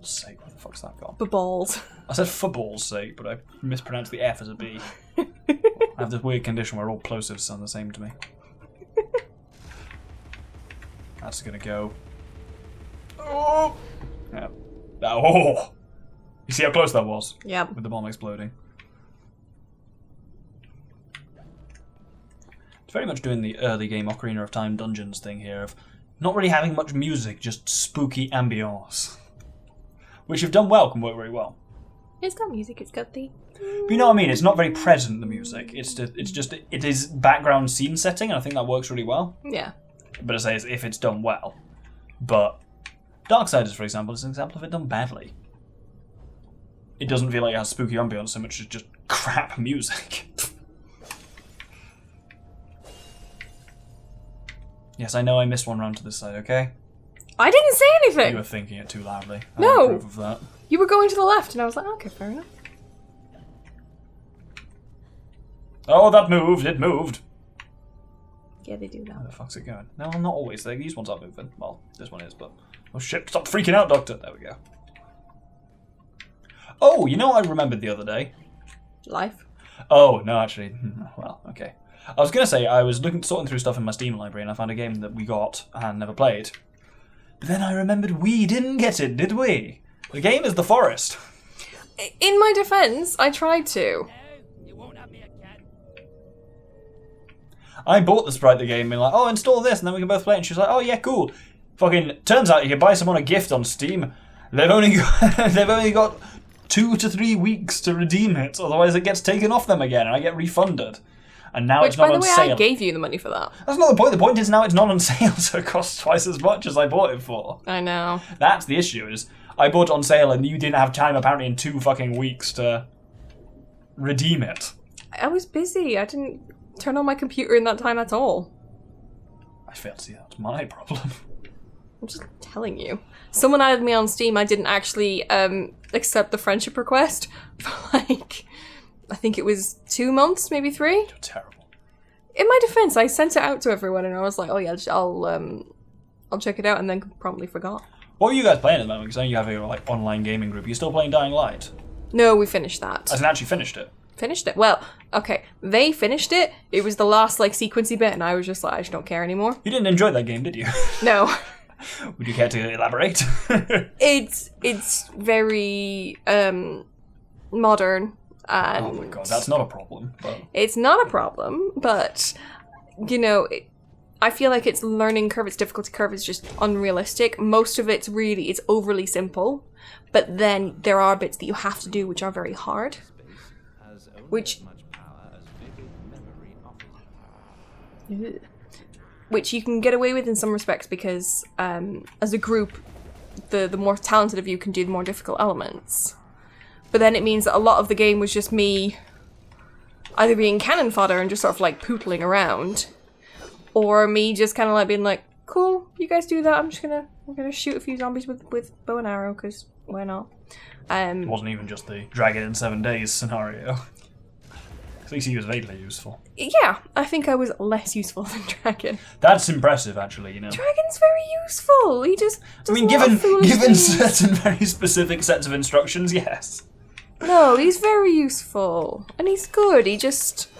balls' sake, where the fuck's that gone? The balls. I said for balls' sake, but I mispronounced the F as a B. I have this weird condition where all plosives sound the same to me. That's gonna go. Oh! Yeah. Oh! You see how close that was? Yeah. With the bomb exploding. It's very much doing the early game Ocarina of Time Dungeons thing here of not really having much music, just spooky ambience. Which, if done well, can work very well. It's got music, it's got the... But you know what I mean? It's not very present, the music. It is background scene setting, and I think that works really well. Yeah. But I say if it's done well. But Darksiders, for example, is an example of it done badly. It doesn't feel like it has spooky ambience so much as just crap music. Yes, I know I missed one round to this side, okay? I didn't say anything! You were thinking it too loudly. I No. approve of that. You were going to the left, and I was like, okay, fair enough. Oh, that moved! It moved! Yeah, they do that. Where the fuck's it going? No, not always. These ones aren't moving. Well, this one is, but... Oh shit, stop freaking out, Doctor! There we go. Oh, you know what I remembered the other day? Life. Oh, no, actually. Well, okay. I was going to say, I was sorting through stuff in my Steam library and I found a game that we got and never played. But then I remembered we didn't get it, did we? The game is The Forest. In my defense, I tried to. I bought the Sprite the game and like, oh, install this and then we can both play it. And she was like, oh, yeah, cool. Fucking, turns out you can buy someone a gift on Steam. They've only got 2 to 3 weeks to redeem it, otherwise it gets taken off them again and I get refunded. And now it's not on sale. Which, by the way, I gave you the money for that. That's not the point. The point is now it's not on sale, so it costs twice as much as I bought it for. I know. That's the issue, is I bought it on sale and you didn't have time, apparently, in 2 fucking weeks to redeem it. I was busy. I didn't turn on my computer in that time at all. I failed to see that's my problem. I'm just telling you. Someone added me on Steam. I didn't actually accept the friendship request for like... I think it was 2 months, maybe 3. You're terrible. In my defense, I sent it out to everyone and I was like, oh yeah, I'll check it out, and then promptly forgot. What are you guys playing at the moment? Because I know you have your like online gaming group. Are you still playing Dying Light? No, we finished that. As in actually finished it? Finished it. Well, okay, they finished it. It was the last like sequency bit and I was just like, I just don't care anymore. You didn't enjoy that game, did you? No. Would you care to elaborate? It's very modern. And oh my god, that's not a problem. But... It's not a problem, but, you know, I feel like its learning curve, its difficulty curve is just unrealistic. Most of it's overly simple, but then there are bits that you have to do which are very hard. Which you can get away with in some respects because, as a group, the more talented of you can do the more difficult elements. But then it means that a lot of the game was just me either being cannon fodder and just sort of like pootling around, or me just kind of like being like, cool, you guys do that, I'm gonna shoot a few zombies with bow and arrow, because why not? It wasn't even just the Dragon in 7 days scenario. At least he was vaguely useful. Yeah, I think I was less useful than Dragon. That's impressive, actually, you know. Dragon's very useful, he just does given things. certain very specific sets of instructions, yes. No, he's very useful. And he's good. He just...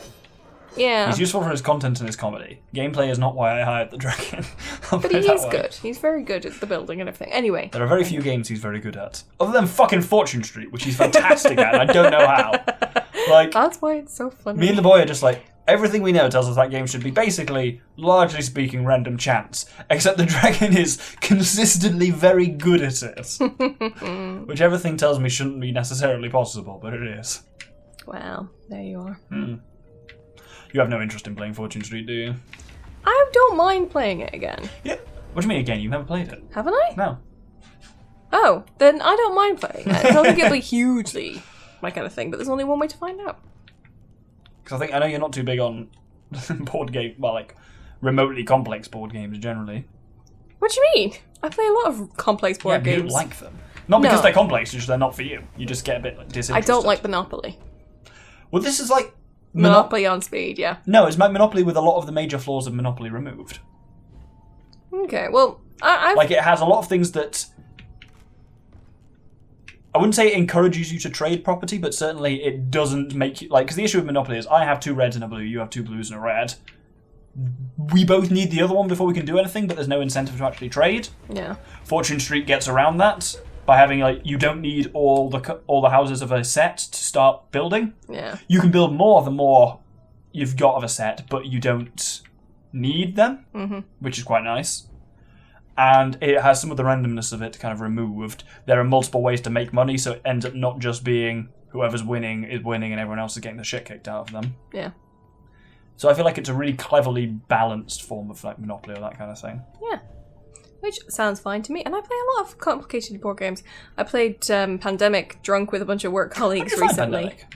Yeah. He's useful for his content and his comedy. Gameplay is not why I hired the Dragon. But he is good. He's very good at the building and everything. Anyway. There are very few games he's very good at. Other than fucking Fortune Street, which he's fantastic at, and I don't know how. Like, that's why it's so funny. Me and the boy are just like, everything we know tells us that game should be basically, largely speaking, random chance. Except the Dragon is consistently very good at it. Which everything tells me shouldn't be necessarily possible, but it is. Well, there you are. You have no interest in playing Fortune Street, do you? I don't mind playing it again. Yeah. What do you mean again? You've never played it? Haven't I? No. Oh, then I don't mind playing it. I don't think it'll be hugely my kind of thing, but there's only one way to find out. Because I know you're not too big on board game, well, like, remotely complex board games generally. What do you mean? I play a lot of complex board games. You don't like them. Not because they're complex, just they're not for you. You just get a bit like, disinterested. I don't like Monopoly. Well, this is like... Monopoly on speed, yeah. No, it's Monopoly with a lot of the major flaws of Monopoly removed. Okay, well, I've... Like, it has a lot of things that I wouldn't say it encourages you to trade property, but certainly it doesn't make you, like, because the issue with Monopoly is I have 2 reds and a blue, you have 2 blues and a red. We both need the other one before we can do anything, but there's no incentive to actually trade. Yeah. Fortune Street gets around that by having, like, you don't need all the houses of a set to start building. Yeah. You can build more the more you've got of a set, but you don't need them, which is quite nice. And it has some of the randomness of it kind of removed. There are multiple ways to make money, so it ends up not just being whoever's winning is winning and everyone else is getting the shit kicked out of them. Yeah. So I feel like it's a really cleverly balanced form of like Monopoly or that kind of thing. Yeah. Which sounds fine to me. And I play a lot of complicated board games. I played Pandemic drunk with a bunch of work colleagues recently. Pandemic?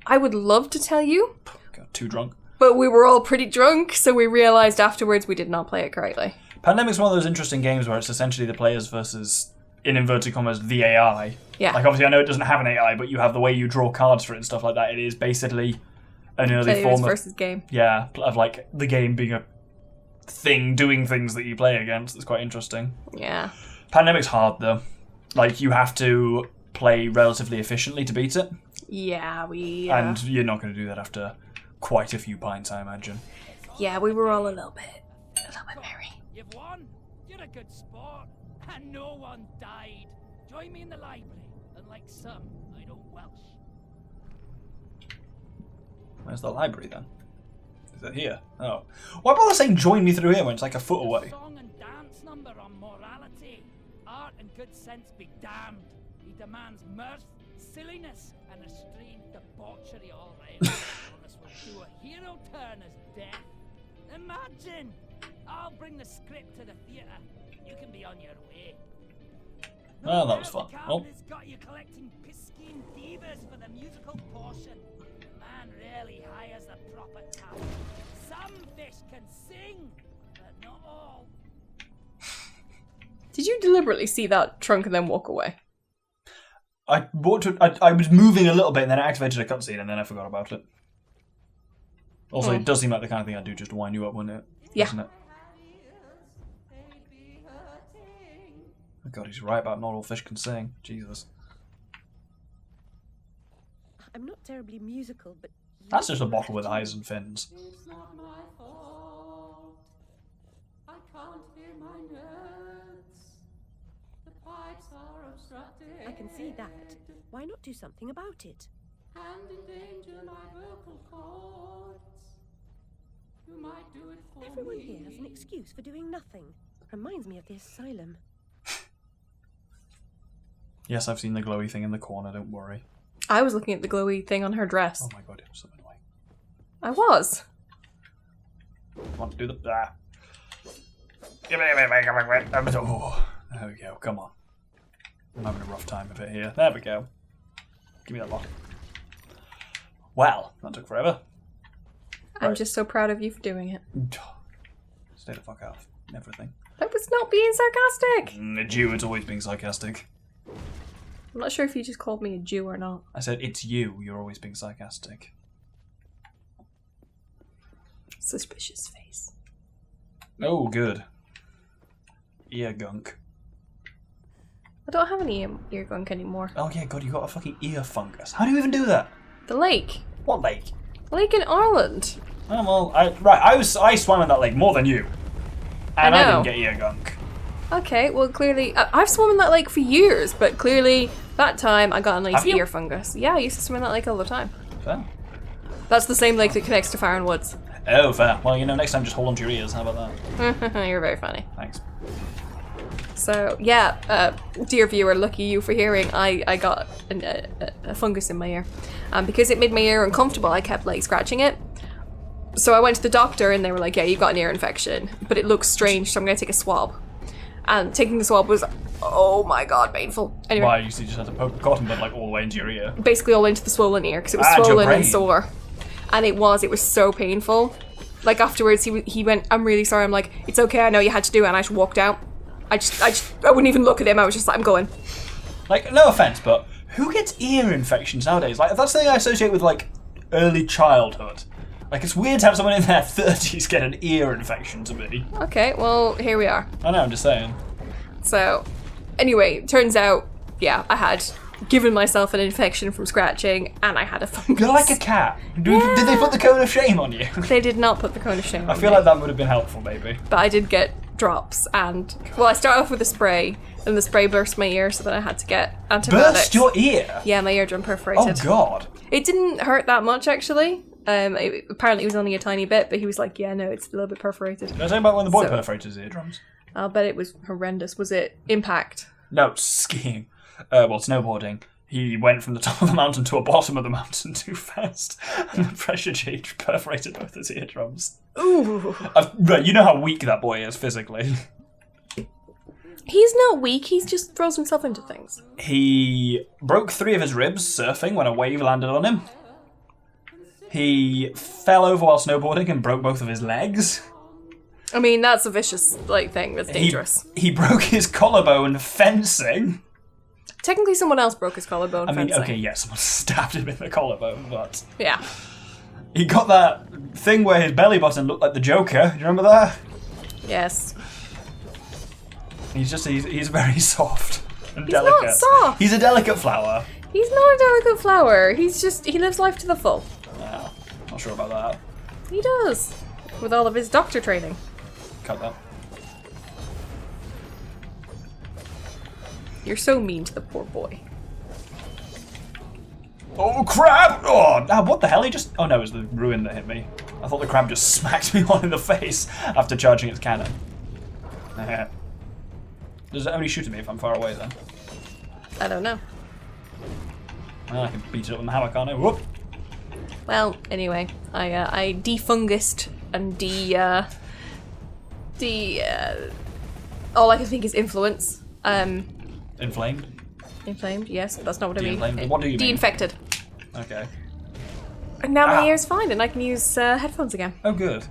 I would love to tell you. Got too drunk. But we were all pretty drunk, so we realised afterwards we did not play it correctly. Pandemic's one of those interesting games where it's essentially the players versus, in inverted commas, the AI. Yeah. Like, obviously, I know it doesn't have an AI, but you have the way you draw cards for it and stuff like that. It is basically an early Players form of... versus game. Yeah, of, like, the game being a thing doing things that you play against. It's quite interesting. Yeah. Pandemic's hard, though. Like, you have to play relatively efficiently to beat it. Yeah, And you're not going to do that after quite a few pints, I imagine. Yeah, we were all a little bit merry. You've won. You're a good sport. And no one died. Join me in the library. Unlike some, I don't welsh. Where's the library, then? Is it here? Oh. Why bother saying join me through here when it's like a foot away? Song and dance number on morality. Art and good sense be damned. He demands mirth, silliness, and extreme debauchery all right. This will do a hero turn as death. Imagine! I'll bring the script to the theatre. You can be on your way. Oh, that was fun. Oh. Has got you collecting piscine divas for the musical portion. The man really hires a proper talent. Some fish can sing, but not all. Did you deliberately see that trunk and then walk away? I was moving a little bit and then I activated a cutscene and then I forgot about it. Also, it does seem like the kind of thing I'd do just to wind you up, wouldn't it? Yeah. Doesn't it? Oh God, he's right about not all fish can sing. Jesus. I'm not terribly musical, but... That's just a bottle with eyes and fins. It's not my fault. I can't hear my notes. The pipes are obstructed. I can see that. Why not do something about it? And endanger my vocal cords. You might do it for Everyone me. here has an excuse for doing nothing. Reminds me of the asylum. Yes, I've seen the glowy thing in the corner, don't worry. I was looking at the glowy thing on her dress. Oh my God, it was so annoying. I was. Want to do the... Ah. Oh, there we go, come on. I'm having a rough time of it here. There we go. Give me that bottle. Well, that took forever. I'm Right. just so proud of you for doing it. Stay the fuck out of everything. That was not being sarcastic. A Jew, it's always being sarcastic. I'm not sure if you just called me a Jew or not. I said, it's you, you're always being sarcastic. Suspicious face. Oh, good. Ear gunk. I don't have any ear gunk anymore. Oh yeah, God, you got a fucking ear fungus. How do you even do that? The lake. What lake? The lake in Ireland. Oh, well, I swam in that lake more than you. And I I know. didn't get ear gunk. Okay, well clearly... I've swum in that lake for years, but clearly that time I got a nice Have you? ear fungus. Yeah, I used to swim in that lake all the time. Fair. That's the same lake that connects to Farron Woods. Oh, fair. Well, you know, next time just hold on to your ears. How about that? You're very funny. Thanks. So, yeah, dear viewer, lucky you for hearing, I got a fungus in my ear. And because it made my ear uncomfortable, I kept, like, scratching it. So I went to the doctor and they were like, yeah, you've got an ear infection, but it looks strange, so I'm going to take a swab. And taking the swab was, oh my God, painful. Anyway, Why, you just had to poke a cotton bud, like, all the way into your ear. basically all into the swollen ear, because it was Ah, into your swollen and brain. sore. And it was so painful. Like, afterwards, he went, I'm really sorry. I'm like, it's okay, I know you had to do it, and I just walked out. I wouldn't even look at him, I was just like, I'm going. Like, no offense, but who gets ear infections nowadays? Like, that's the thing I associate with, like, early childhood. Like, it's weird to have someone in their 30s get an ear infection to me. Okay, well, here we are. I know, I'm just saying. So, anyway, turns out yeah, I had given myself an infection from scratching, and I had a fungus. You're like a cat. Did they put the cone of shame on you? They did not put the cone of shame I on feel me, like that would have been helpful, maybe. but I did get drops, and well, I started off with a spray, and the spray burst my ear, so then I had to get antibiotics. Burst your ear? Yeah, my eardrum perforated. Oh, God. It didn't hurt that much, actually. Apparently it was only a tiny bit, but he was like, yeah, no, it's a little bit perforated. Did I tell you about when the boy So- perforated his eardrums? I'll bet it was horrendous. Was it impact? No, skiing. Well, snowboarding. He went from the top of the mountain to the bottom of the mountain too fast, and the pressure change perforated both his eardrums. Ooh. Right, you know how weak that boy is physically. He's not weak, he just throws himself into things. He broke 3 of his ribs surfing when a wave landed on him. He fell over while snowboarding and broke both of his legs. I mean, that's a vicious, thing. That's dangerous. He broke his collarbone fencing. Technically, someone else broke his collarbone I mean, fencing. okay, yes, someone stabbed him in the collarbone, but... Yeah. He got that thing where his belly button looked like the Joker. Do you remember that? Yes. He's very soft and He's delicate. not soft. He's a delicate flower. He's not a delicate flower. He lives life to the full. No, not sure about that. He does. With all of his doctor training. Cut that. You're so mean to the poor boy. Oh, crab! Oh, what the hell? He just... Oh, no, it was the ruin that hit me. I thought the crab just smacked me on in the face after charging its cannon. Does it only shoot at me if I'm far away, then? I don't know. Well, I can beat it up with my hammer, can't I? Whoop! Well, anyway, I defungused and all I can think is influence. Inflamed? Inflamed, yes, but that's not what I mean. De-inflamed? What do you mean? De-infected. Okay. And now my Ah. ear's fine and I can use headphones again. Oh, good.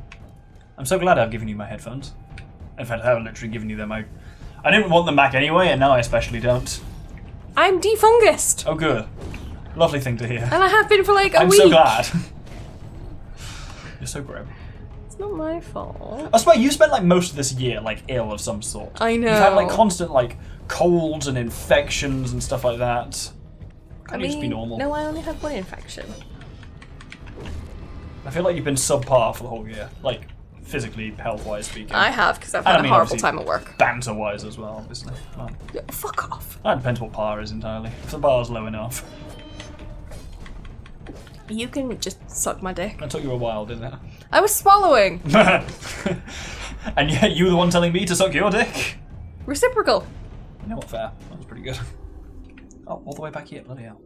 I'm so glad I've given you my headphones. In fact, I haven't literally given you them. I didn't want them back anyway, and now I especially don't. I'm defungused! Oh, good. Lovely thing to hear. And I have been for like a I'm week. so glad. You're so grim. It's not my fault. I swear, you spent like most of this year like ill of some sort. I know. You've had like constant like colds and infections and stuff like that. Can't you just be normal? No, I only had one infection. I feel like you've been subpar for the whole year, like physically, health-wise speaking. I have, because I've And had I mean, a horrible obviously, time at work. Banter-wise as well, obviously. Well, Yeah, fuck off. that depends what par is entirely. If the bar's low enough. You can just suck my dick. That took you a while, didn't it? I was swallowing. And yet you were the one telling me to suck your dick. Reciprocal. You know what, fair. That was pretty good. Oh, all the way back here, bloody hell.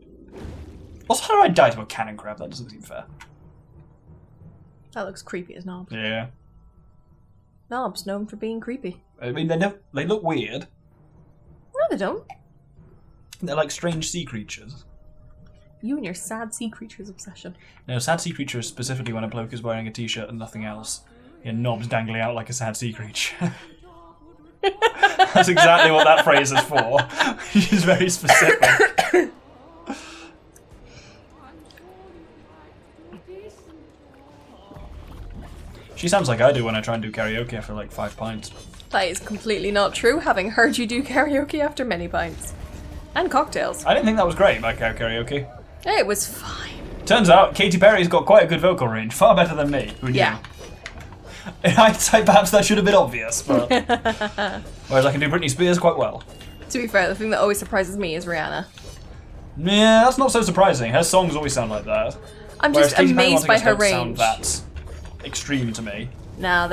Also, how did I die to a cannon crab? That doesn't seem fair. That looks creepy as knobs. Yeah. Knobs known for being creepy. I mean, they look weird. No, they don't. They're like strange sea creatures. You and your sad sea creatures obsession. No, sad sea creature is specifically when a bloke is wearing a t-shirt and nothing else. Your knobs dangling out like a sad sea creature. That's exactly what that phrase is for. Which is very specific. She sounds like I do when I try and do karaoke after like 5 pints. That is completely not true, having heard you do karaoke after many pints. And cocktails. I didn't think that was great about karaoke. It was fine. Turns out Katy Perry's got quite a good vocal range, far better than me. Who knew? Yeah. In hindsight, perhaps that should have been obvious, but... Whereas I can do Britney Spears quite well. To be fair, the thing that always surprises me is Rihanna. Yeah, that's not so surprising. Her songs always sound like that. I'm Whereas just Katy Perry amazed by ones her don't sound range. that extreme to me. Nah,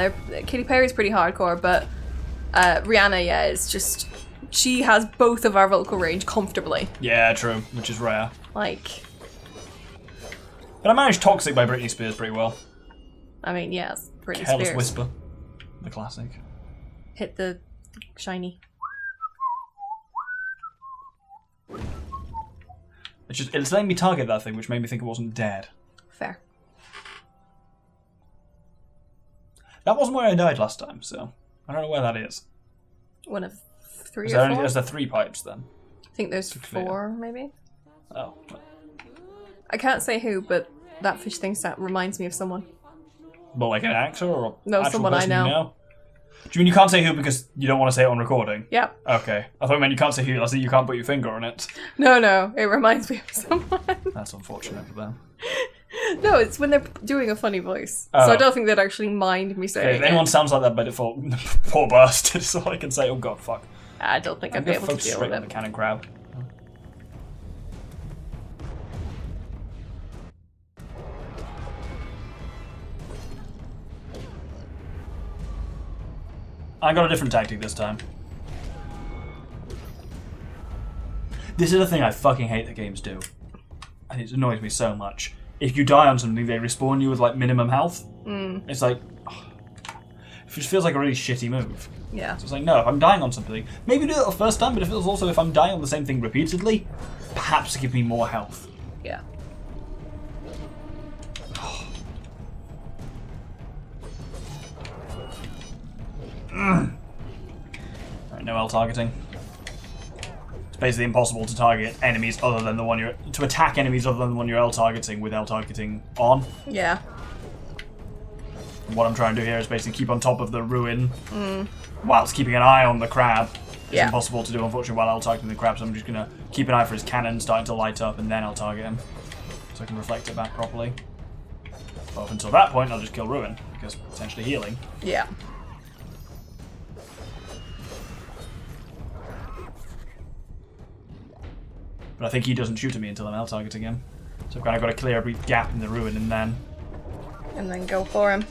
Katy Perry's pretty hardcore, but Rihanna, yeah, is just... She has both of our vocal range comfortably. Yeah, true, which is rare. Like, But I managed Toxic by Britney Spears pretty well. I mean, yes, Britney Careless Spears. Whisper, the classic. Hit the shiny. It's letting me target that thing, which made me think it wasn't dead. Fair. That wasn't where I died last time, so I don't know where that is. One of three Is or there, four? is there 3 pipes then? I think there's clear? 4, maybe. Oh. I can't say who, but that fish thing reminds me of someone. Well, like an actor or No, actual someone I person you know. Do you mean you can't say who because you don't want to say it on recording? Yeah. Okay. I thought you meant you can't say who, I said you can't put your finger on it. No, it reminds me of someone. That's unfortunate for them. No, it's when they're doing a funny voice. Oh. So I don't think they'd actually mind me saying If anyone it. sounds like that by default, poor bastard is all I can say. Oh god, fuck. I don't think I'm I'd be gonna able to focus deal straight with on the it. cannon crab. I got a different tactic this time. This is the thing I fucking hate that games do. And it annoys me so much. If you die on something, they respawn you with like minimum health. It's like... it just feels like a really shitty move. Yeah. So it's like, no, if I'm dying on something, maybe do it the first time, but it feels also if I'm dying on the same thing repeatedly, perhaps give me more health. Yeah. Right, no L targeting. It's basically impossible to target enemies other than the one you're... to attack enemies other than the one you're L targeting with L targeting on. Yeah. And what I'm trying to do here is basically keep on top of the ruin whilst keeping an eye on the crab. It's Yeah. impossible to do, unfortunately, while L targeting the crab, so I'm just going to keep an eye for his cannon starting to light up and then I'll target him. So I can reflect it back properly. But up until that point, I'll just kill Ruin, because potentially healing. Yeah. But I think he doesn't shoot at me until I'm L targeting him. So I've kind of got to clear every gap in the Ruin and then... And then go for him.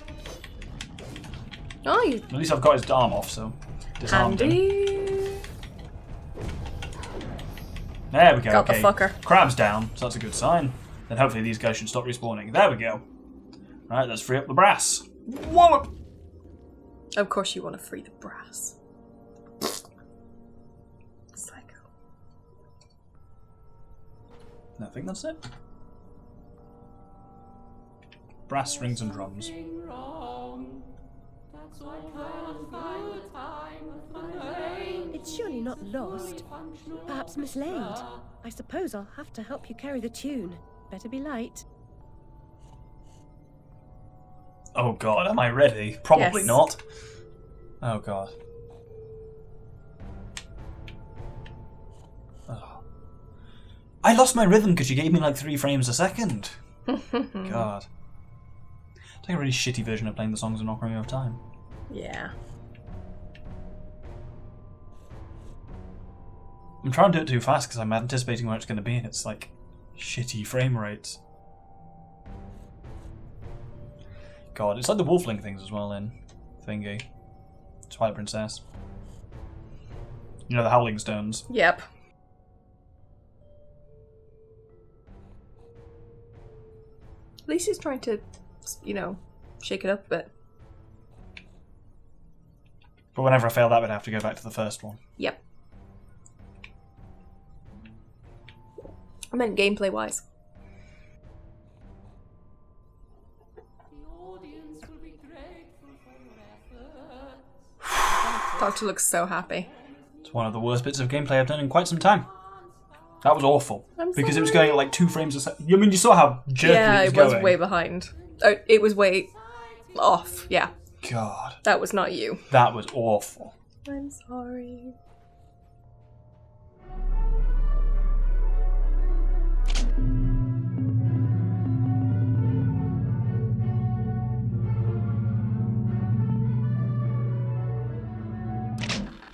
Oh, you At least I've got his arm off, so... disarmed him. handy. There we go, Got the okay. fucker. Crab's down, so that's a good sign. Then hopefully these guys should stop respawning. There we go. Right, let's free up the brass. Wallop! Of course you want to free the brass. Psycho. I think that's it. Brass, strings, and drums. Something wrong. That's why I can't find the time of my brain. It's surely not lost. Perhaps mislaid. I suppose I'll have to help you carry the tune. Better be light. Oh god, am I ready? Probably Yes. not. Oh god. Oh. I lost my rhythm because you gave me like 3 frames a second. God. It's like a really shitty version of playing the songs in Ocarina of Time. Yeah. I'm trying to do it too fast because I'm anticipating where it's going to be and it's like shitty frame rates. God, it's like the Wolfling things as well in Thingy. Twilight Princess. You know, the Howling Stones. Yep. At least he's trying to, you know, shake it up a bit. But whenever I fail that, I'd have to go back to the first one. Yep. I meant gameplay-wise. The audience will be grateful for your efforts. Doctor looks so happy. It's one of the worst bits of gameplay I've done in quite some time. That was awful. I'm because it was sorry. going at like 2 frames a second. I mean, you saw how jerky Yeah, it was it was going. way behind. Oh, it was way off. Yeah, God, that was not you. that was awful. I'm sorry.